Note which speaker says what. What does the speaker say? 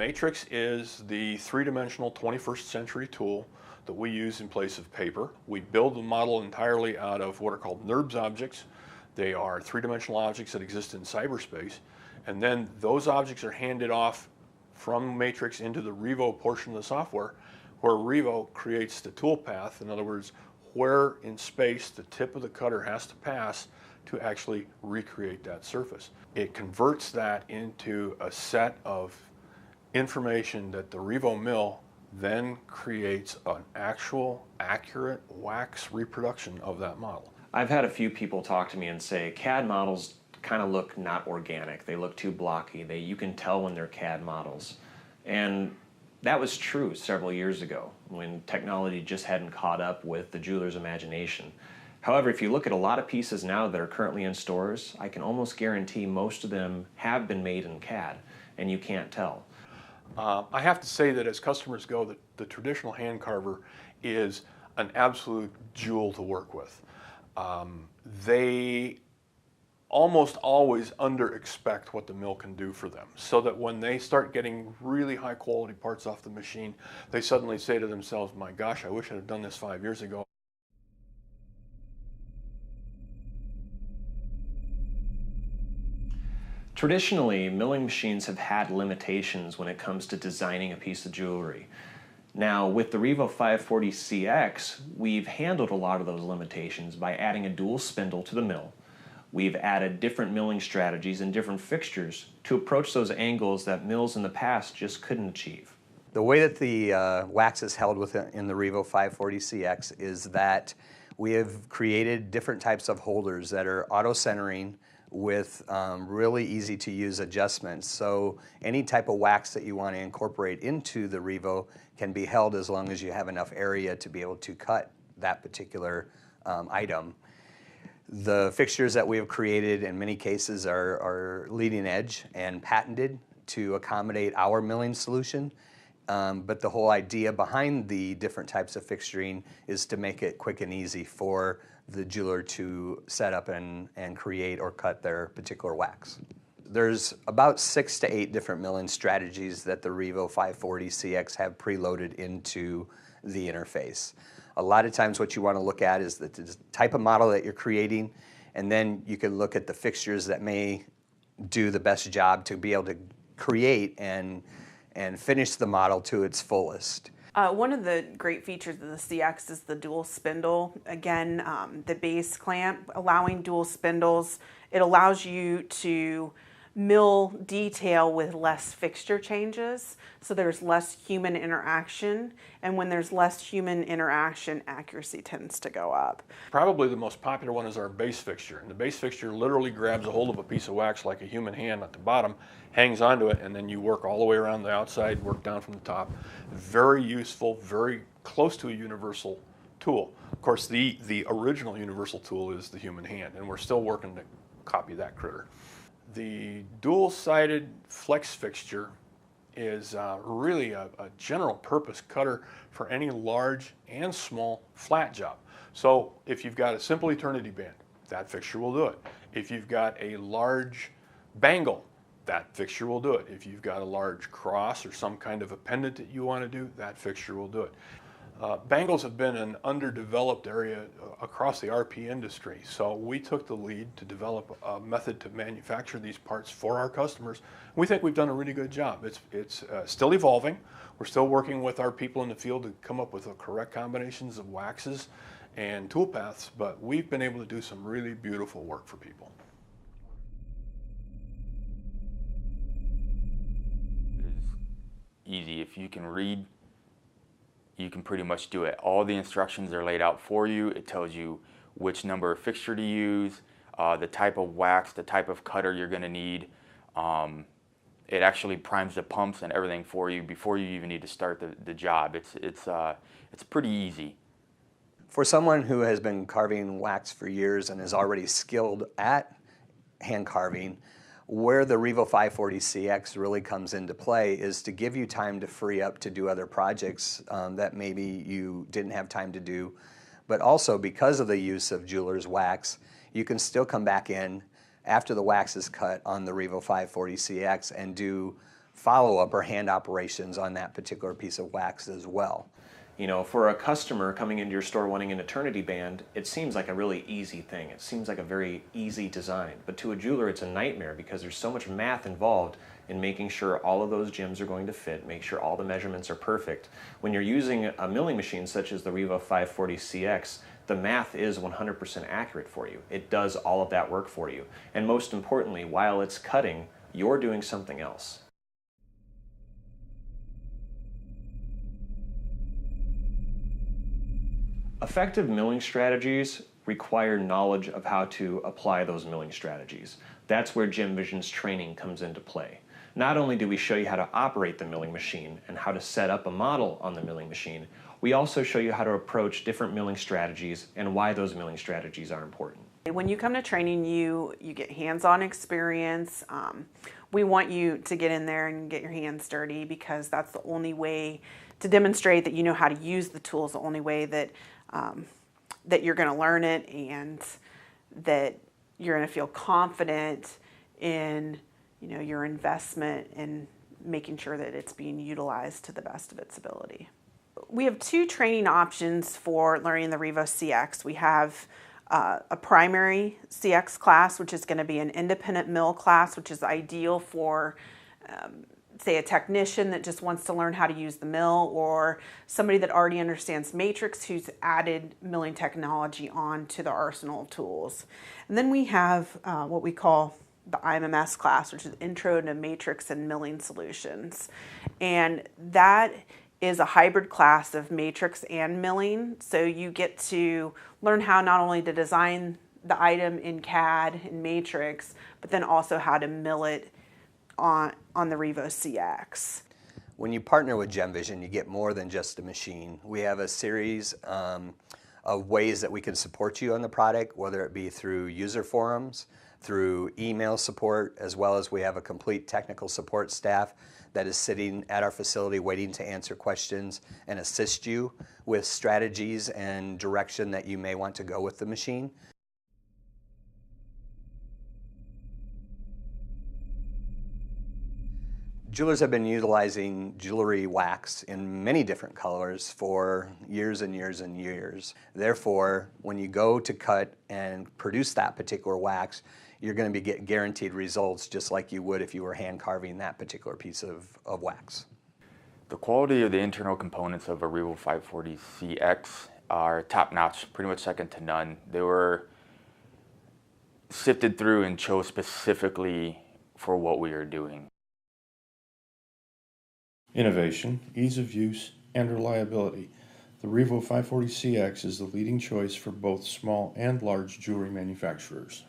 Speaker 1: Matrix is the three-dimensional 21st century tool that we use in place of paper. We build the model entirely out of what are called NURBS objects. They are three-dimensional objects that exist in cyberspace, and then those objects are handed off from Matrix into the Revo portion of the software, where Revo creates the tool path. In other words, where in space the tip of the cutter has to pass to actually recreate that surface. It converts that into a set of information that the Revo mill then creates an actual accurate wax reproduction of that model.
Speaker 2: I've had a few people talk to me and say CAD models kind of look not organic. They look too blocky. You can tell when they're CAD models. And that was true several years ago when technology just hadn't caught up with the jeweler's imagination. However, if you look at a lot of pieces now that are currently in stores, I can almost guarantee most of them have been made in CAD, and you can't tell.
Speaker 1: I have to say that as customers go, the traditional hand carver is an absolute jewel to work with. They almost always under-expect what the mill can do for them, so that when they start getting really high quality parts off the machine, they suddenly say to themselves, my gosh, I wish I'd have done this 5 years ago.
Speaker 2: Traditionally, milling machines have had limitations when it comes to designing a piece of jewelry. Now, with the Revo 540CX, we've handled a lot of those limitations by adding a dual spindle to the mill. We've added different milling strategies and different fixtures to approach those angles that mills in the past just couldn't achieve.
Speaker 3: The way that the wax is held in the Revo 540CX is that we have created different types of holders that are auto-centering with really easy to use adjustments. So any type of wax that you want to incorporate into the Revo can be held as long as you have enough area to be able to cut that particular item. The fixtures that we have created in many cases are leading edge and patented to accommodate our milling solution. But the whole idea behind the different types of fixturing is to make it quick and easy for the jeweler to set up and create or cut their particular wax. There's about 6 to 8 different milling strategies that the Revo 540CX have preloaded into the interface. A lot of times what you want to look at is the type of model that you're creating, and then you can look at the fixtures that may do the best job to be able to create and finish the model to its fullest.
Speaker 4: One of the great features of the CX is the dual spindle. Again, the base clamp, allowing dual spindles, it allows you to mill detail with less fixture changes, so there's less human interaction, and when there's less human interaction, accuracy tends to go up.
Speaker 1: Probably the most popular one is our base fixture, and the base fixture literally grabs a hold of a piece of wax like a human hand at the bottom, hangs onto it, and then you work all the way around the outside, work down from the top. Very useful, very close to a universal tool. Of course, the original universal tool is the human hand, and we're still working to copy that critter. The dual-sided flex fixture is really a general purpose cutter for any large and small flat job. So if you've got a simple eternity band, that fixture will do it. If you've got a large bangle, that fixture will do it. If you've got a large cross or some kind of a pendant that you want to do, that fixture will do it. Bangles have been an underdeveloped area across the RP industry, so we took the lead to develop a method to manufacture these parts for our customers. We think we've done a really good job. It's still evolving. We're still working with our people in the field to come up with the correct combinations of waxes and tool paths, but we've been able to do some really beautiful work for people.
Speaker 5: It's easy. If you can read, you can pretty much do it. All the instructions are laid out for you. It tells you which number of fixture to use, the type of wax, the type of cutter you're going to need. It actually primes the pumps and everything for you before you even need to start the job. It's pretty easy.
Speaker 3: For someone who has been carving wax for years and is already skilled at hand carving, where the Revo 540CX really comes into play is to give you time to free up to do other projects that maybe you didn't have time to do. But also because of the use of jeweler's wax, you can still come back in after the wax is cut on the Revo 540CX and do follow-up or hand operations on that particular piece of wax as well.
Speaker 2: You know, for a customer coming into your store wanting an eternity band, it seems like a really easy thing. It seems like a very easy design. But to a jeweler, it's a nightmare because there's so much math involved in making sure all of those gems are going to fit, make sure all the measurements are perfect. When you're using a milling machine such as the Revo 540CX, the math is 100% accurate for you. It does all of that work for you. And most importantly, while it's cutting, you're doing something else. Effective milling strategies require knowledge of how to apply those milling strategies. That's where GemVision's training comes into play. Not only do we show you how to operate the milling machine and how to set up a model on the milling machine, we also show you how to approach different milling strategies and why those milling strategies are important.
Speaker 4: When you come to training, you get hands-on experience. We want you to get in there and get your hands dirty because that's the only way to demonstrate that you know how to use the tools, the only way that that you're going to learn it and that you're going to feel confident in, you know, your investment in making sure that it's being utilized to the best of its ability. We have two training options for learning the Revo CX. We have a primary CX class, which is going to be an independent mill class, which is ideal for say a technician that just wants to learn how to use the mill, or somebody that already understands matrix who's added milling technology on to the arsenal of tools. And then we have what we call the IMMS class, which is Intro to Matrix and Milling Solutions. And that is a hybrid class of matrix and milling. So you get to learn how not only to design the item in CAD and matrix, but then also how to mill it on the Revo CX.
Speaker 3: When you partner with GemVision, you get more than just a machine. We have a series of ways that we can support you on the product, whether it be through user forums, through email support, as well as we have a complete technical support staff that is sitting at our facility waiting to answer questions and assist you with strategies and direction that you may want to go with the machine. Jewelers have been utilizing jewelry wax in many different colors for years and years and years. Therefore, when you go to cut and produce that particular wax, you're going to be getting guaranteed results just like you would if you were hand carving that particular piece of wax.
Speaker 5: The quality of the internal components of a Revo 540CX are top-notch, pretty much second to none. They were sifted through and chose specifically for what we are doing.
Speaker 1: Innovation, ease of use, and reliability. The Revo 540CX is the leading choice for both small and large jewelry manufacturers.